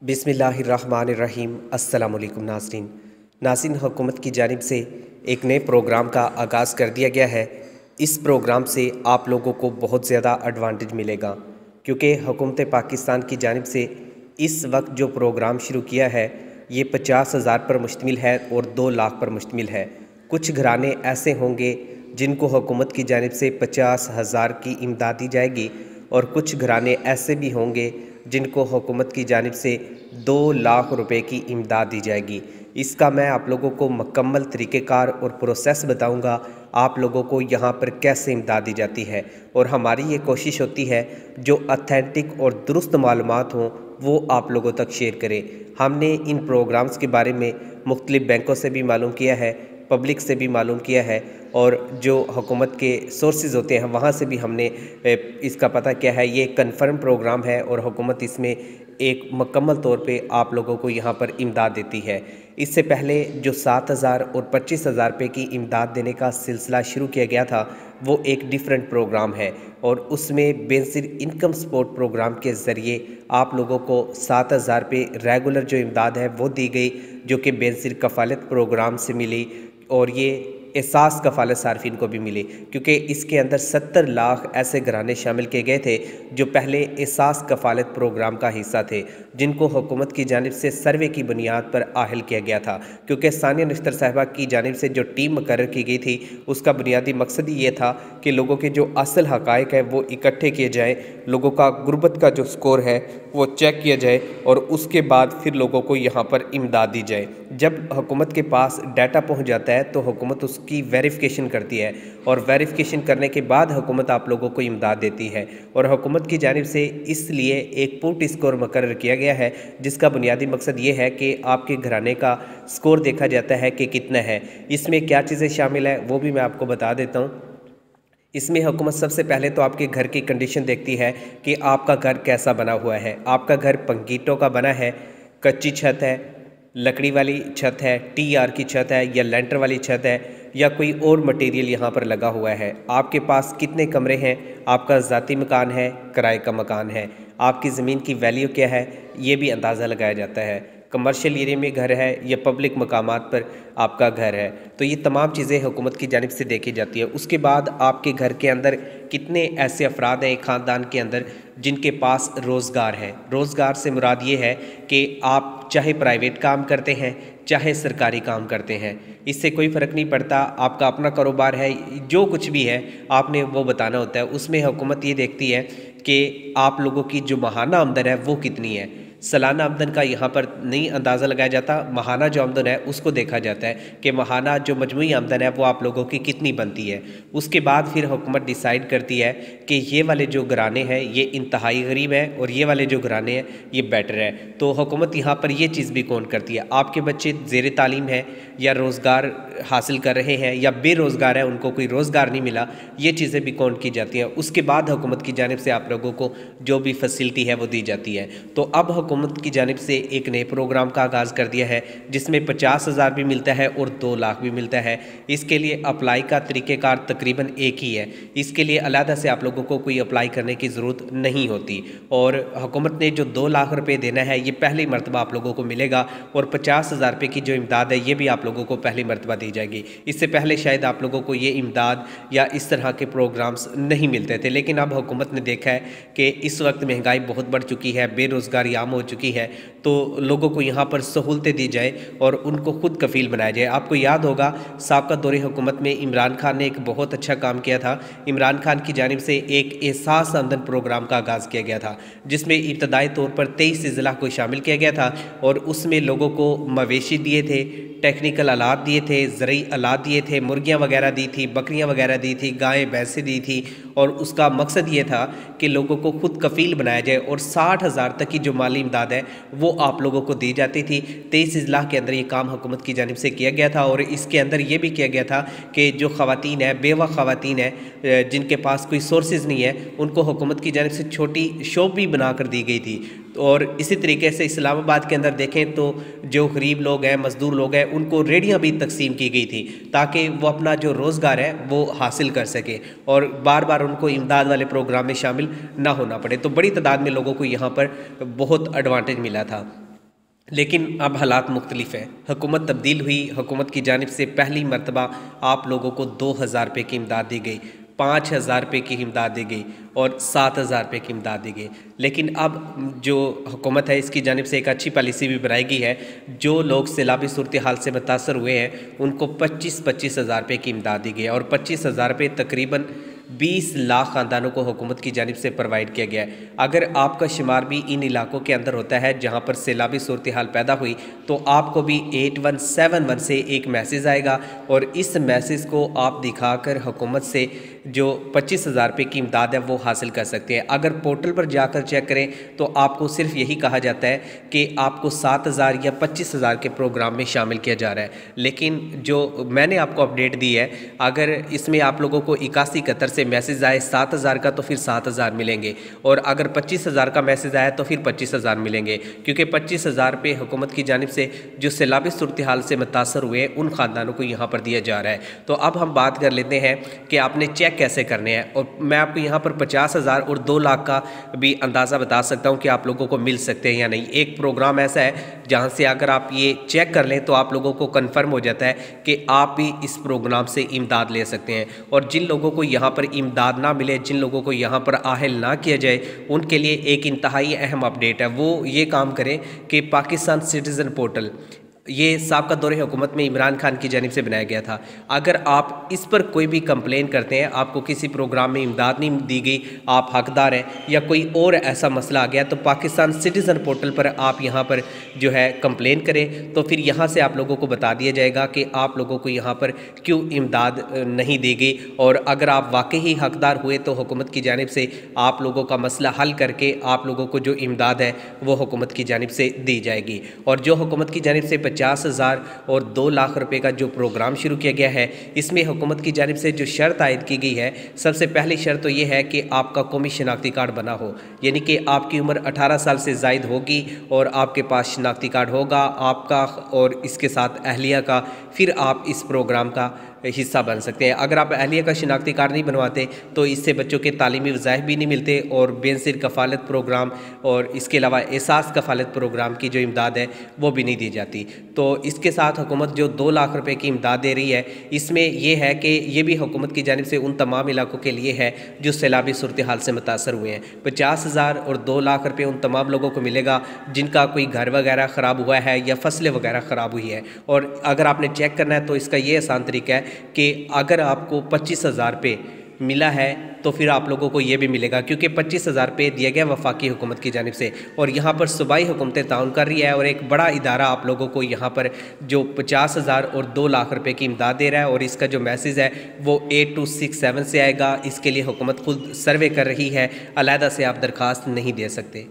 बिस्मिल्लाहिर्रहमानिर्रहीम। अस्सलाम वालेकुम नाज़रीन, हुकूमत की जानिब से एक नए प्रोग्राम का आगाज़ कर दिया गया है। इस प्रोग्राम से आप लोगों को बहुत ज़्यादा एडवांटेज मिलेगा, क्योंकि हुकूमत पाकिस्तान की जानिब से इस वक्त जो प्रोग्राम शुरू किया है ये 50,000 पर मुश्तमिल है और 2 लाख पर मुश्तमिल है। कुछ घराने ऐसे होंगे जिनको हुकूमत की जानिब से 50,000 की इमदाद दी जाएगी और कुछ घराने ऐसे भी होंगे जिनको हुकूमत की जानिब से 2 लाख रुपए की इमदाद दी जाएगी। इसका मैं आप लोगों को मुकम्मल तरीक़ेकार और प्रोसेस बताऊंगा, आप लोगों को यहाँ पर कैसे इमदाद दी जाती है। और हमारी ये कोशिश होती है जो ऑथेंटिक और दुरुस्त मालूमात हों वो आप लोगों तक शेयर करें। हमने इन प्रोग्राम्स के बारे में मुख्तलिफ़ बैंकों से भी मालूम किया है, पब्लिक से भी मालूम किया है और जो हुकूमत के सोर्सेज़ होते हैं वहाँ से भी हमने इसका पता किया है। ये कन्फर्म प्रोग्राम है और हुकूमत इसमें एक मुकम्मल तौर पे आप लोगों को यहाँ पर इमदाद देती है। इससे पहले जो 7,000 और 25,000 रुपये की इमदाद देने का सिलसिला शुरू किया गया था वो एक डिफरेंट प्रोग्राम है और उसमें बेसिक इनकम सपोर्ट प्रोग्राम के ज़रिए आप लोगों को 7,000 रुपये रेगुलर जो इमदाद है वो दी गई, जो कि बेनज़ीर कफ़ालत प्रोग्राम से मिली और ये एहसास कफ़ालत सार्फिन को भी मिली, क्योंकि इसके अंदर 70 लाख ऐसे घराने शामिल किए गए थे जो पहले एहसास कफ़ालत प्रोग्राम का हिस्सा थे, जिनको हुकूमत की जानिब से सर्वे की बुनियाद पर आहल किया गया था। क्योंकि सानिया नश्तर साहिबा की जानिब से जो टीम मुकर्रर की गई थी उसका बुनियादी मकसद ही ये था कि लोगों के जो असल हक़ाइक़ है वो इकट्ठे किए जाएँ, लोगों का गुर्बत का जो स्कोर है वो चेक किया जाए और उसके बाद फिर लोगों को यहाँ पर इमदाद दी जाए। जब हुकूमत के पास डाटा पहुँच जाता है तो हुकूमत उसकी वेरिफिकेशन करती है और वेरिफिकेशन करने के बाद हुकूमत आप लोगों को इमदाद देती है। और हुकूमत की जानिब से इसलिए एक पुट स्कोर मुकर्रर किया गया है, जिसका बुनियादी मकसद ये है कि आपके घराने का स्कोर देखा जाता है कि कितना है। इसमें क्या चीज़ें शामिल है वो भी मैं आपको बता देता हूँ। इसमें हुकूमत सबसे पहले तो आपके घर की कंडीशन देखती है कि आपका घर कैसा बना हुआ है। आपका घर पंकीटों का बना है, कच्ची छत है, लकड़ी वाली छत है, TR की छत है या लेंटर वाली छत है या कोई और मटेरियल यहाँ पर लगा हुआ है। आपके पास कितने कमरे हैं, आपका ज़ाती मकान है, किराए का मकान है, आपकी ज़मीन की वैल्यू क्या है, ये भी अंदाज़ा लगाया जाता है। कमर्शियल एरिया में घर है या पब्लिक मकामात पर आपका घर है, तो ये तमाम चीज़ें हुकूमत की जानिब से देखी जाती है। उसके बाद आपके घर के अंदर कितने ऐसे अफराद हैं एक ख़ानदान के अंदर जिनके पास रोज़गार है। रोज़गार से मुराद ये है कि आप चाहे प्राइवेट काम करते हैं चाहे सरकारी काम करते हैं, इससे कोई फ़र्क नहीं पड़ता। आपका अपना कारोबार है, जो कुछ भी है आपने वो बताना होता है। उसमें हुकूमत ये देखती है कि आप लोगों की जो माहाना आमदन है वो कितनी है। सालाना आमदन का यहाँ पर नहीं अंदाज़ा लगाया जाता, माहाना जो आमदन है उसको देखा जाता है कि माहाना जो मजमूई आमदन है वो आप लोगों की कितनी बनती है। उसके बाद फिर हुकूमत डिसाइड करती है कि ये वाले जो घराने हैं ये इंतहाई गरीब हैं और ये वाले जो घराने हैं ये बेटर है। तो हुकूमत यहाँ पर ये चीज़ भी काउंट करती है। आपके बच्चे ज़ेर तालीम है या रोज़गार हासिल कर रहे हैं या बेरोज़गार है, उनको कोई रोज़गार नहीं मिला, ये चीज़ें भी काउंट की जाती हैं। उसके बाद हुकूमत की जानिब से आप लोगों को जो भी फैसिलिटी है वो दी जाती है। तो अब हुकूमत की जानिब से एक नए प्रोग्राम का आगाज़ कर दिया है जिसमें 50,000 भी मिलता है और 2 लाख भी मिलता है। इसके लिए अप्लाई का तरीक़ेकार तकरीबन एक ही है। इसके लिए अलहदा से आप लोगों को कोई अप्लाई करने की ज़रूरत नहीं होती और हुकूमत ने जो 2 लाख रुपये देना है ये पहली मरतबा आप लोगों को मिलेगा और 50,000 रुपये की जो इमदाद है ये भी आप लोगों को पहली मरतबा दी जाएगी। इससे पहले शायद आप लोगों को ये इमदाद या इस तरह के प्रोग्राम्स नहीं मिलते थे, लेकिन अब हुकूमत ने देखा है कि इस वक्त महंगाई बहुत बढ़ चुकी है, बेरोज़गारी आम हो चुकी है, तो लोगों को यहाँ पर सहूलतें दी जाए और उनको खुद कफ़ील बनाया जाए। आपको याद होगा साबका दौरे हुकूमत में इमरान खान ने एक बहुत अच्छा काम किया था। इमरान खान की जानिब से एक एहसास आमदन प्रोग्राम का आगाज़ किया गया था जिसमें इब्तदाई तौर पर 23 अज़ला को शामिल किया गया था और उसमें लोगों को मवेशी दिए थे, टेक्निकल आलात दिए थे, ज़रूरी आलात दिए थे, मुर्गियाँ वगैरह दी थी, बकरियाँ वगैरह दी थी, गायें भैंसें दी थी और उसका मकसद ये था कि लोगों को खुद कफ़ील बनाया जाए और 60,000 तक की जो माली इमदाद है वो आप लोगों को दी जाती थी। 23 अज़ला के अंदर ये काम हुकूमत की जानिब से किया गया था और इसके अंदर ये भी किया गया था कि जो ख़वातीन है, बेवा ख़वातीन है जिनके पास कोई सोर्सेज़ नहीं है, उनको हुकूमत की जानिब से छोटी शॉप भी बना कर दी गई थी। और इसी तरीके से इस्लामाबाद के अंदर देखें तो जो गरीब लोग हैं, मज़दूर लोग हैं, उनको रेडियाँ भी तकसीम की गई थी ताकि वो अपना जो रोज़गार है वो हासिल कर सके और बार बार उनको इमदाद वाले प्रोग्राम में शामिल ना होना पड़े। तो बड़ी तादाद में लोगों को यहाँ पर बहुत एडवांटेज मिला था। लेकिन अब हालात मुख्तलिफ है। हुकूमत तब्दील हुई, हुकूमत की जानिब से पहली मरतबा आप लोगों को 2,000 रुपये की इमदाद दी गई, 5,000 रुपये की इमदाद दी गई और 7,000 रुपये की इमदाद दी गई। लेकिन अब जो हुकूमत है इसकी जानिब से एक अच्छी पॉलिसी भी बनाई गई है। जो लोग सैलाबी सूरत हाल से मुतासर हुए हैं उनको 25-25 हज़ार रुपये की इमदाद दी गई है और 25,000 रुपये तकरीबन 20 लाख ख़ानदानों को हुकूमत की जानिब से प्रोवाइड किया गया है। अगर आपका शुमार भी इन इलाकों के अंदर होता है जहाँ पर सैलाबी सूरत हाल पैदा हुई तो आपको भी 8171 से एक मैसेज आएगा और इस मैसेज को आप दिखाकर हुकूमत से जो 25,000 रुपये की इमदाद है वो हासिल कर सकते हैं। अगर पोर्टल पर जाकर चेक करें तो आपको सिर्फ यही कहा जाता है कि आपको 7,000 या 25,000 के प्रोग्राम में शामिल किया जा रहा है। लेकिन जो मैंने आपको अपडेट दी है, अगर इसमें आप लोगों को 8171 से मैसेज आए 7,000 का तो फिर 7,000 मिलेंगे और अगर 25,000 का मैसेज आया तो फिर 25,000 मिलेंगे, क्योंकि 25,000 रुपये हुकूमत की जानिब से जो सैलाबी सूरत हाल से मुतासर हुए उन ख़ानदानों को यहाँ पर दिया जा रहा है। तो अब हम बात कर लेते हैं कि आपने चेक कैसे करने हैं और मैं आपको यहाँ पर 50,000 और 2 लाख का भी अंदाज़ा बता सकता हूँ कि आप लोगों को मिल सकते हैं या नहीं। एक प्रोग्राम ऐसा है जहाँ से अगर आप ये चेक कर लें तो आप लोगों को कन्फर्म हो जाता है कि आप भी इस प्रोग्राम से इमदाद ले सकते हैं। और जिन लोगों को यहाँ पर इमदाद ना मिले, जिन लोगों को यहाँ पर आहल ना किया जाए, उनके लिए एक इंतहाई अहम अपडेट है। वो ये काम करें कि पाकिस्तान सिटीज़न पोर्टल, ये साबका दौरे हुकूमत में इमरान खान की जानिब से बनाया गया था। अगर आप इस पर कोई भी कंप्लेन करते हैं, आपको किसी प्रोग्राम में इमदाद नहीं दी गई, आप हकदार हैं या कोई और ऐसा मसला आ गया, तो पाकिस्तान सिटीज़न पोर्टल पर आप यहाँ पर जो है कंप्लेन करें तो फिर यहाँ से आप लोगों को बता दिया जाएगा कि आप लोगों को यहाँ पर क्यों इमदाद नहीं दी गई। और अगर आप वाकई ही हकदार हुए तो हुकूमत की जानिब से आप लोगों का मसला हल करके आप लोगों को जो इमदाद है वो हुकूमत की जानिब से दी जाएगी। और जो हुकूमत की जानिब से 50,000 और 2 लाख रुपए का जो प्रोग्राम शुरू किया गया है, इसमें हुकूमत की जानिब से जो शर्त आयद की गई है, सबसे पहली शर्त तो ये है कि आपका कौमी शनाख्ती कार्ड बना हो, यानी कि आपकी उम्र 18 साल से ज़ायद होगी और आपके पास शनाख्ती कार्ड होगा आपका और इसके साथ अहलिया का, फिर आप इस प्रोग्राम का हिस्सा बन सकते हैं। अगर आप अहलिया का शनाख्ती कार्ड नहीं बनवाते तो इससे बच्चों के तालीमी वज़ाइफ भी नहीं मिलते और बेनज़ीर कफ़ालत प्रोग्राम और इसके अलावा एहसास कफ़ालत प्रोग्राम की जो इमदाद है वो भी नहीं दी जाती। तो इसके साथ हुकूमत जो 2 लाख रुपए की इमदाद दे रही है, इसमें यह है कि ये भी हुकूमत की जानिब से उन तमाम इलाकों के लिए है जो सैलाबी सूरत हाल से मुतासर हुए हैं। 50,000 और 2 लाख रुपये उन तमाम लोगों को मिलेगा जिनका कोई घर वगैरह ख़राब हुआ है या फसलें वगैरह ख़राब हुई है। और अगर आपने चेक करना है तो इसका ये आसान तरीका है कि अगर आपको 25,000 रुपये मिला है तो फिर आप लोगों को ये भी मिलेगा, क्योंकि 25,000 रुपये दिया गया वफाकी हुकूमत की जानिब से और यहाँ पर सूबाई हुकूमतें ताउन कर रही है और एक बड़ा इदारा आप लोगों को यहाँ पर जो 50,000 और 2 लाख रुपए की इमदाद दे रहा है। और इसका जो मैसेज है वो 8267 से आएगा। इसके लिए हुकूमत खुद सर्वे कर रही है, अलहदा से आप दरख्वास्त नहीं दे सकते।